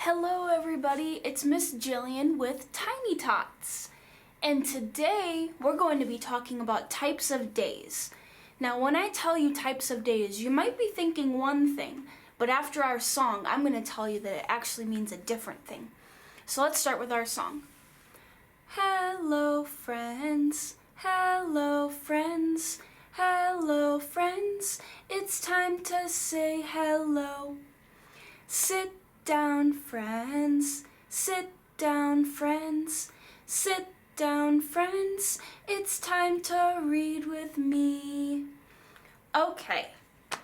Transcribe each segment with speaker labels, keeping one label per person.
Speaker 1: Hello everybody, it's Miss Jillian with Tiny Tots. And today we're going to be talking about types of days. Now when I tell you types of days, you might be thinking one thing, but after our song, I'm going to tell you that it actually means a different thing. So let's start with our song. Hello friends, hello friends, hello friends, it's time to say hello. Sit down friends, sit down friends, sit down friends, it's time to read with me. Okay,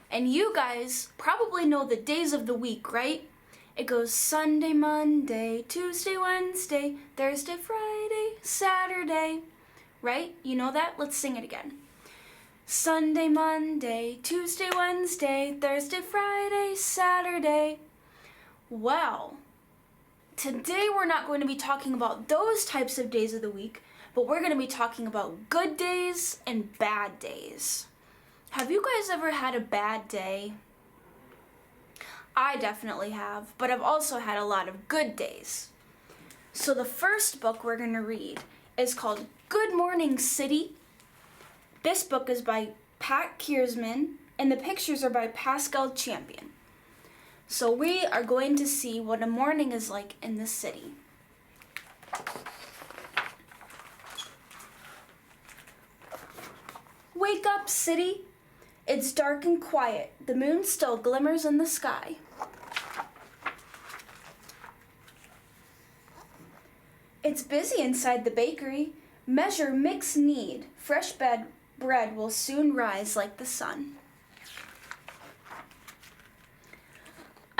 Speaker 1: and you guys probably know the days of the week, right? It goes Sunday, Monday, Tuesday, Wednesday, Thursday, Friday, Saturday, right? You know that? Let's sing it again. Sunday, Monday, Tuesday, Wednesday, Thursday, Friday, Saturday. Well, today we're not going to be talking about those types of days of the week, but we're going to be talking about good days and bad days. Have you guys ever had a bad day? I definitely have, but I've also had a lot of good days. So the first book we're going to read is called Good Morning City. This book is by Pat Kiersman, and the pictures are by Pascal Champion. So we are going to see what a morning is like in the city. Wake up, city. It's dark and quiet. The moon still glimmers in the sky. It's busy inside the bakery. Measure, mix, knead. Fresh bread will soon rise like the sun.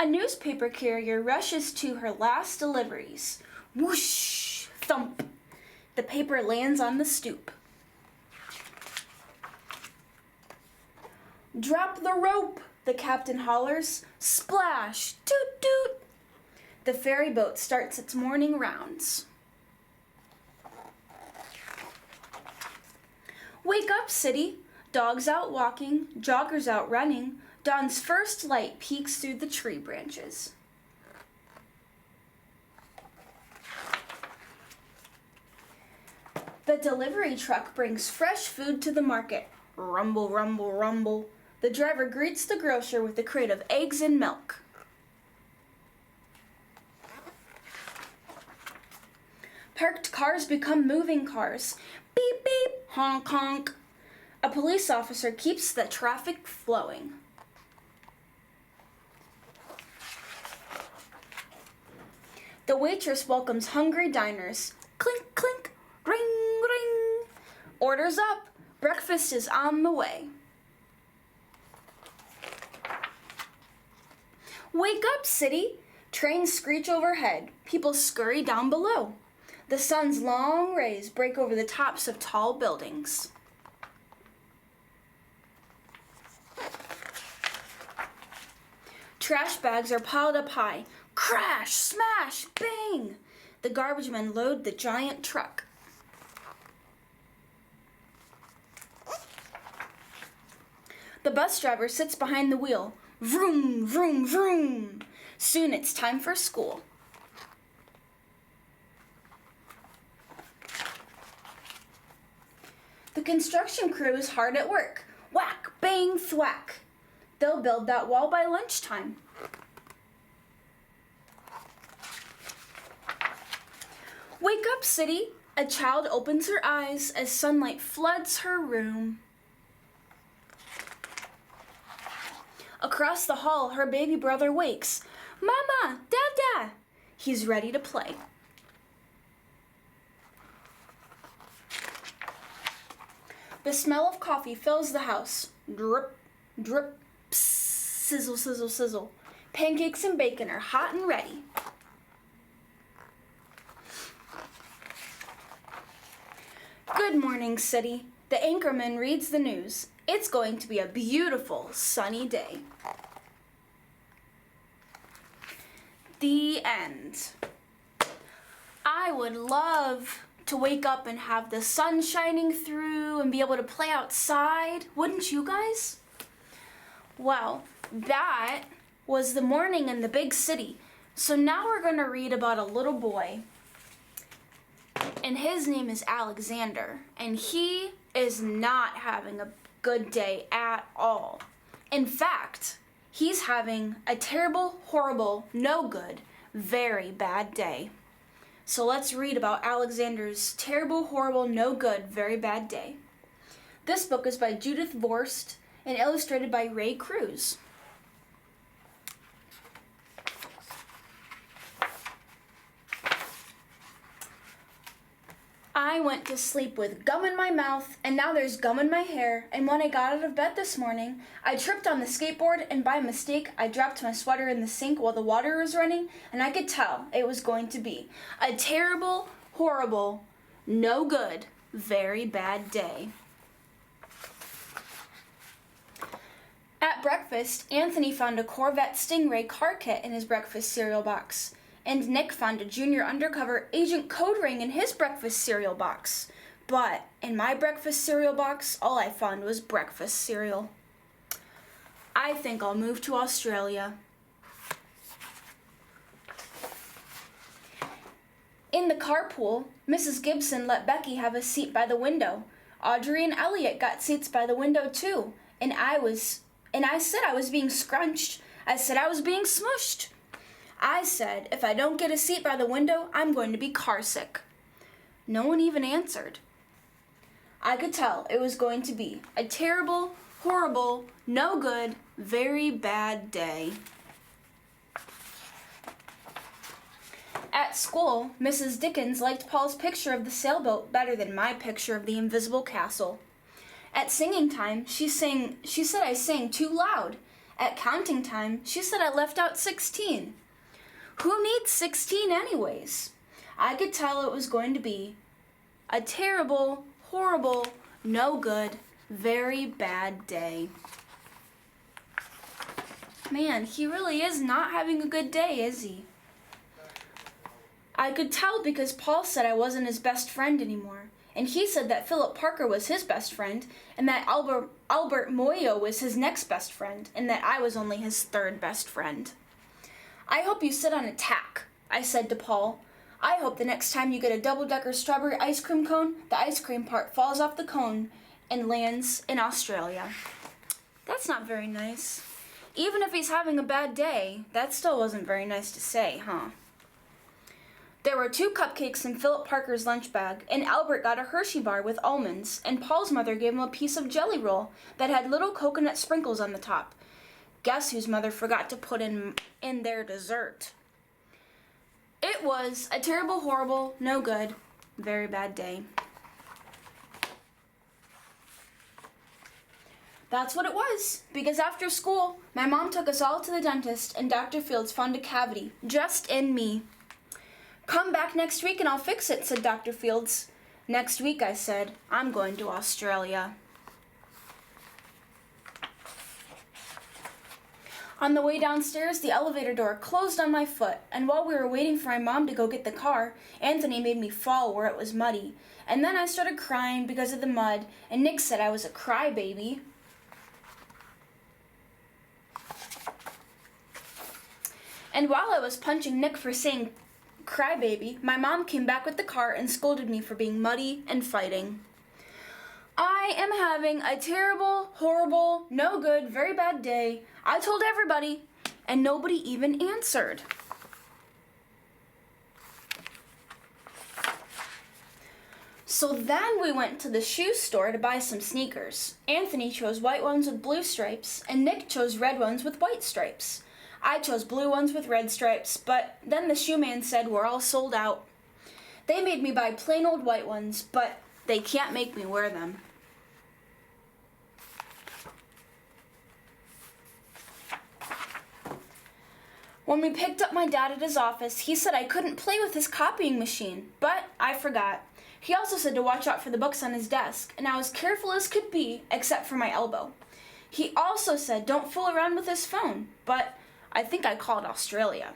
Speaker 1: A newspaper carrier rushes to her last deliveries. Whoosh! Thump! The paper lands on the stoop. Drop the rope! The captain hollers. Splash! Toot toot! The ferry boat starts its morning rounds. Wake up, city! Dogs out walking, joggers out running. Dawn's first light peeks through the tree branches. The delivery truck brings fresh food to the market. Rumble, rumble, rumble. The driver greets the grocer with a crate of eggs and milk. Parked cars become moving cars. Beep, beep, honk, honk. A police officer keeps the traffic flowing. The waitress welcomes hungry diners. Clink, clink, ring, ring. Orders up. Breakfast is on the way. Wake up, city. Trains screech overhead. People scurry down below. The sun's long rays break over the tops of tall buildings. Trash bags are piled up high. Crash, smash, bang! The garbage men load the giant truck. The bus driver sits behind the wheel. Vroom, vroom, vroom. Soon it's time for school. The construction crew is hard at work. Whack, bang, thwack. They'll build that wall by lunchtime. Wake up, city! A child opens her eyes as sunlight floods her room. Across the hall, her baby brother wakes. Mama, Dada! He's ready to play. The smell of coffee fills the house. Drip, drip, psst, sizzle, sizzle, sizzle. Pancakes and bacon are hot and ready. Good morning, city. The anchorman reads the news. It's going to be a beautiful, sunny day. The end. I would love to wake up and have the sun shining through and be able to play outside. Wouldn't you guys? Well, that was the morning in the big city. So now we're going to read about a little boy, and his name is Alexander, and he is not having a good day at all. In fact, he's having a terrible, horrible, no good, very bad day. So let's read about Alexander's terrible, horrible, no good, very bad day. This book is by Judith Vorst and illustrated by Ray Cruz. I went to sleep with gum in my mouth, and now there's gum in my hair, and when I got out of bed this morning, I tripped on the skateboard, and by mistake, I dropped my sweater in the sink while the water was running, and I could tell it was going to be a terrible, horrible, no good, very bad day. At breakfast, Anthony found a Corvette Stingray car kit in his breakfast cereal box. And Nick found a junior undercover agent code ring in his breakfast cereal box. But in my breakfast cereal box, all I found was breakfast cereal. I think I'll move to Australia. In the carpool, Mrs. Gibson let Becky have a seat by the window. Audrey and Elliot got seats by the window too. And I said I was being scrunched. I said I was being smushed. I said, if I don't get a seat by the window, I'm going to be carsick. No one even answered. I could tell it was going to be a terrible, horrible, no good, very bad day. At school, Mrs. Dickens liked Paul's picture of the sailboat better than my picture of the invisible castle. At singing time, she said I sang too loud. At counting time, she said I left out 16. Who needs 16 anyways? I could tell it was going to be a terrible, horrible, no good, very bad day. Man, he really is not having a good day, is he? I could tell because Paul said I wasn't his best friend anymore. And he said that Philip Parker was his best friend, and that Albert Moyo was his next best friend, and that I was only his third best friend. I hope you sit on a tack, I said to Paul. I hope the next time you get a double-decker strawberry ice cream cone, the ice cream part falls off the cone and lands in Australia. That's not very nice. Even if he's having a bad day, that still wasn't very nice to say, huh? There were 2 cupcakes in Philip Parker's lunch bag, and Albert got a Hershey bar with almonds, and Paul's mother gave him a piece of jelly roll that had little coconut sprinkles on the top. Guess whose mother forgot to put in their dessert? It was a terrible, horrible, no good, very bad day. That's what it was, because after school, my mom took us all to the dentist, and Dr. Fields found a cavity just in me. Come back next week and I'll fix it, said Dr. Fields. Next week, I said, I'm going to Australia. On the way downstairs, the elevator door closed on my foot, and while we were waiting for my mom to go get the car, Anthony made me fall where it was muddy. And then I started crying because of the mud, and Nick said I was a crybaby. And while I was punching Nick for saying crybaby, my mom came back with the car and scolded me for being muddy and fighting. I am having a terrible, horrible, no good, very bad day. I told everybody, and nobody even answered. So then we went to the shoe store to buy some sneakers. Anthony chose white ones with blue stripes, and Nick chose red ones with white stripes. I chose blue ones with red stripes, but then the shoe man said we're all sold out. They made me buy plain old white ones, but they can't make me wear them. When we picked up my dad at his office, he said I couldn't play with his copying machine, but I forgot. He also said to watch out for the books on his desk, and I was careful as could be, except for my elbow. He also said don't fool around with his phone, but I think I called Australia.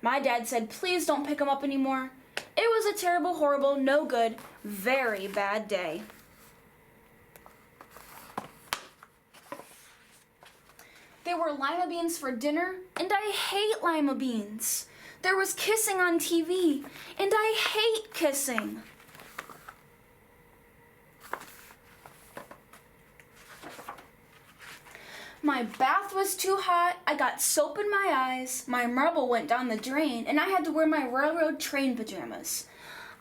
Speaker 1: My dad said please don't pick him up anymore. It was a terrible, horrible, no good, very bad day. There were lima beans for dinner, and I hate lima beans. There was kissing on TV, and I hate kissing. My bath was too hot, I got soap in my eyes, my marble went down the drain, and I had to wear my railroad train pajamas.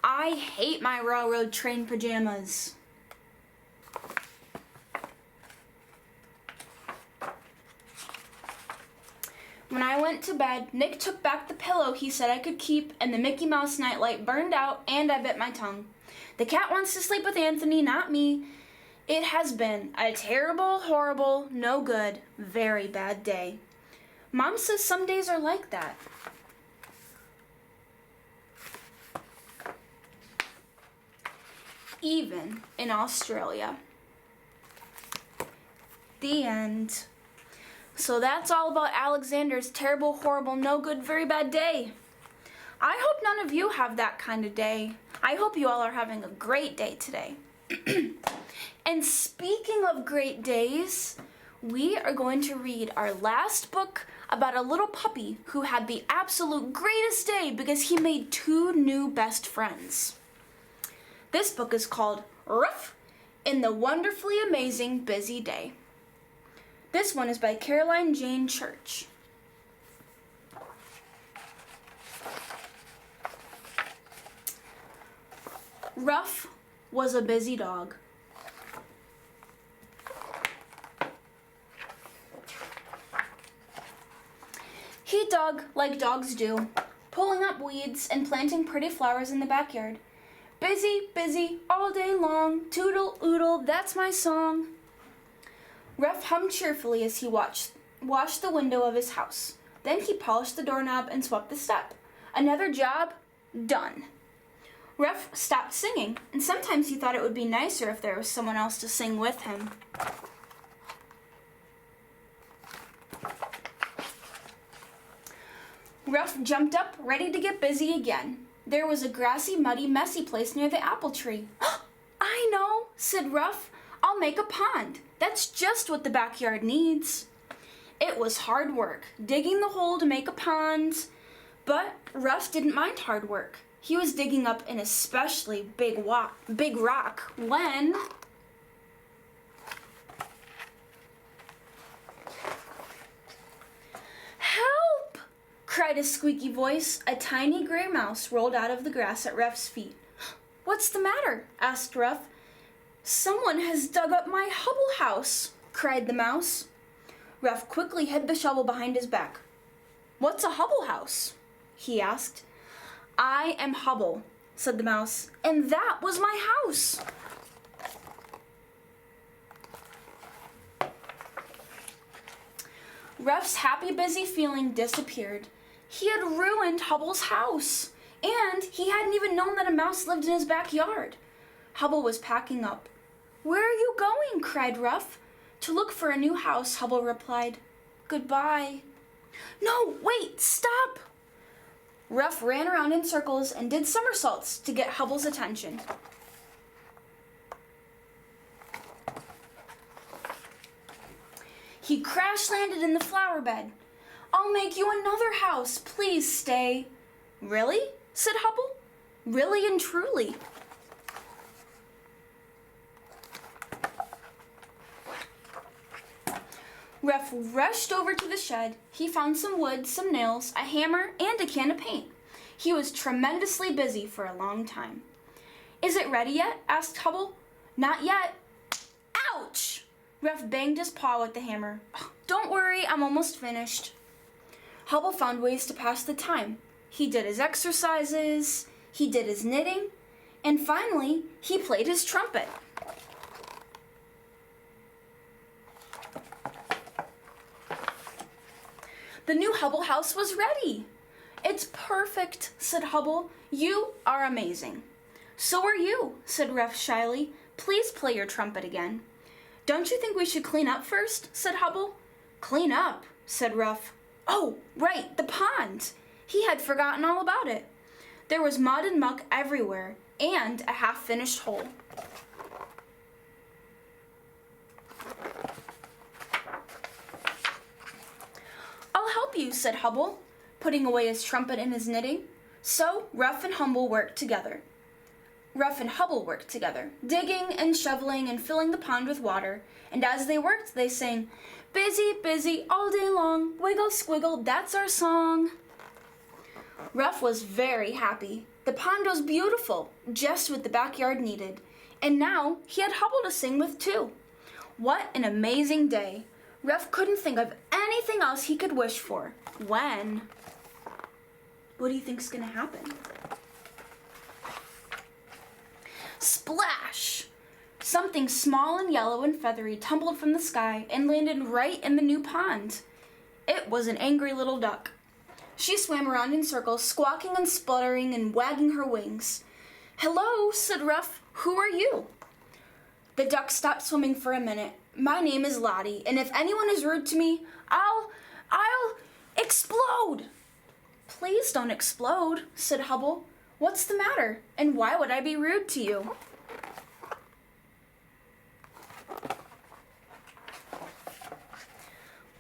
Speaker 1: I hate my railroad train pajamas. When I went to bed, Nick took back the pillow he said I could keep, and the Mickey Mouse nightlight burned out, and I bit my tongue. The cat wants to sleep with Anthony, not me. It has been a terrible, horrible, no good, very bad day. Mom says some days are like that. Even in Australia. The end. So that's all about Alexander's terrible, horrible, no good, very bad day. I hope none of you have that kind of day. I hope you all are having a great day today. And speaking of great days, we are going to read our last book about a little puppy who had the absolute greatest day because he made 2 new best friends. This book is called Ruff in the Wonderfully Amazing Busy Day. This one is by Caroline Jane Church. Ruff was a busy dog. He dug like dogs do, pulling up weeds and planting pretty flowers in the backyard. Busy, busy, all day long, toodle oodle, that's my song. Ruff hummed cheerfully as he washed the window of his house. Then he polished the doorknob and swept the step. Another job, done. Ruff stopped singing, and sometimes he thought it would be nicer if there was someone else to sing with him. Ruff jumped up, ready to get busy again. There was a grassy, muddy, messy place near the apple tree. I know, said Ruff. I'll make a pond. That's just what the backyard needs. It was hard work, digging the hole to make a pond, but Ruff didn't mind hard work. He was digging up an especially big rock when... Help! Cried a squeaky voice. A tiny gray mouse rolled out of the grass at Ruff's feet. What's the matter? Asked Ruff. Someone has dug up my Hubble house, cried the mouse. Ruff quickly hid the shovel behind his back. What's a Hubble house? He asked. I am Hubble, said the mouse, and that was my house. Ruff's happy, busy feeling disappeared. He had ruined Hubble's house, and he hadn't even known that a mouse lived in his backyard. Hubble was packing up. Where are you going? Cried Ruff. To look for a new house, Hubble replied. Goodbye. No, wait, stop! Ruff ran around in circles and did somersaults to get Hubble's attention. He crash-landed in the flower bed. I'll make you another house. Please stay. Really? Said Hubble. Really and truly. Ruff rushed over to the shed. He found some wood, some nails, a hammer, and a can of paint. He was tremendously busy for a long time. Is it ready yet? Asked Hubble. Not yet. Ouch! Ruff banged his paw with the hammer. Don't worry, I'm almost finished. Hubble found ways to pass the time. He did his exercises, he did his knitting, and finally, he played his trumpet. The new Hubble house was ready. It's perfect, said Hubble. You are amazing. So are you, said Ruff shyly. Please play your trumpet again. Don't you think we should clean up first, said Hubble. Clean up, said Ruff. Oh, right, the pond. He had forgotten all about it. There was mud and muck everywhere, and a half-finished hole. I'll help you, said Hubble. putting away his trumpet and his knitting. So Rough and Hubble worked together. Digging and shoveling and filling the pond with water. And as they worked, they sang, "Busy, busy, all day long, wiggle, squiggle, that's our song." Rough was very happy. The pond was beautiful, just what the backyard needed. And now he had Hubble to sing with too. What an amazing day. Rough couldn't think of anything else he could wish for. When? What do you think's gonna happen? Splash! Something small and yellow and feathery tumbled from the sky and landed right in the new pond. It was an angry little duck. She swam around in circles, squawking and spluttering and wagging her wings. "Hello," said Rough. "Who are you?" The duck stopped swimming for a minute. "My name is Lottie, and if anyone is rude to me, I'll explode." "Please don't explode," said Hubble. "What's the matter, and why would I be rude to you?"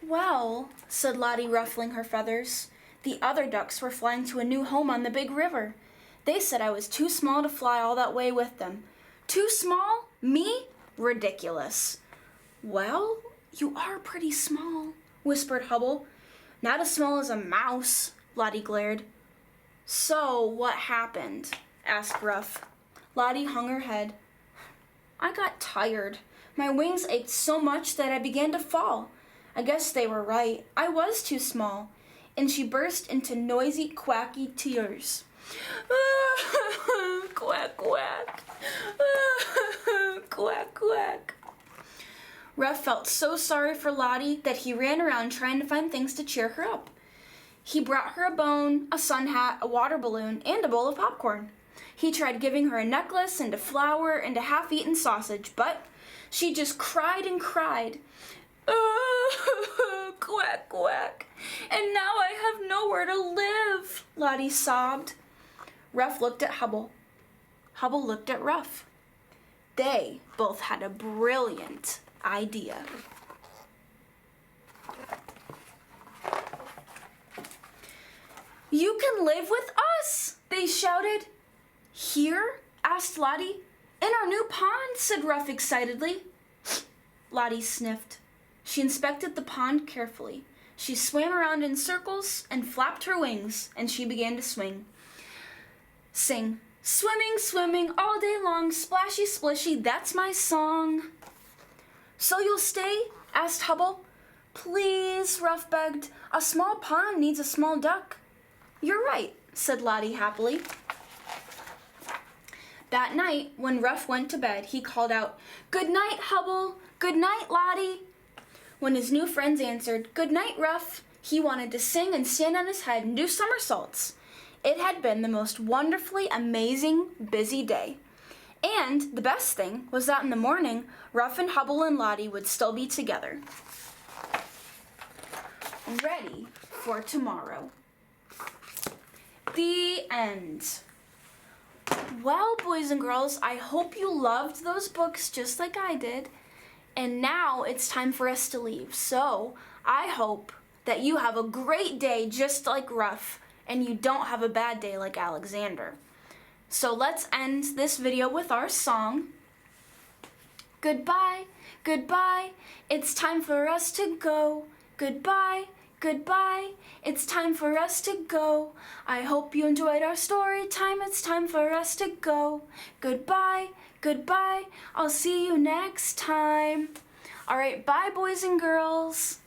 Speaker 1: "Well," said Lottie, ruffling her feathers, "the other ducks were flying to a new home on the big river. They said I was too small to fly all that way with them." "Too small? Me? Ridiculous." "Well, you are pretty small," whispered Hubble. "Not as small as a mouse," Lottie glared. "So what happened?" asked Rough. Lottie hung her head. "I got tired. My wings ached so much that I began to fall. I guess they were right. I was too small." And she burst into noisy, quacky tears. Quack, quack. Quack, quack. Rough felt so sorry for Lottie that he ran around trying to find things to cheer her up. He brought her a bone, a sun hat, a water balloon, and a bowl of popcorn. He tried giving her a necklace and a flower and a half-eaten sausage, but she just cried and cried. Quack, quack. "And now I have nowhere to live," Lottie sobbed. Rough looked at Hubble. Hubble looked at Rough. They both had a brilliant idea. "You can live with us," they shouted. "Here?" asked Lottie. "In our new pond," said Rough excitedly. Lottie sniffed. She inspected the pond carefully. She swam around in circles and flapped her wings, and she began to sing, "Swimming, swimming, all day long, splashy, splishy, that's my song." "So you'll stay?" asked Hubble. "Please," Rough begged. "A small pond needs a small duck." "You're right," said Lottie happily. That night, when Rough went to bed, he called out, "Good night, Hubble. Good night, Lottie." When his new friends answered, "Good night, Rough," he wanted to sing and stand on his head and do somersaults. It had been the most wonderfully amazing, busy day. And the best thing was that in the morning, Rough and Hubble and Lottie would still be together. Ready for tomorrow. The end. Well, boys and girls, I hope you loved those books just like I did. And now it's time for us to leave. So I hope that you have a great day just like Rough, and you don't have a bad day like Alexander. So let's end this video with our song. Goodbye, goodbye, it's time for us to go. Goodbye, goodbye, it's time for us to go. I hope you enjoyed our story time, it's time for us to go. Goodbye, goodbye, I'll see you next time. All right, bye boys and girls.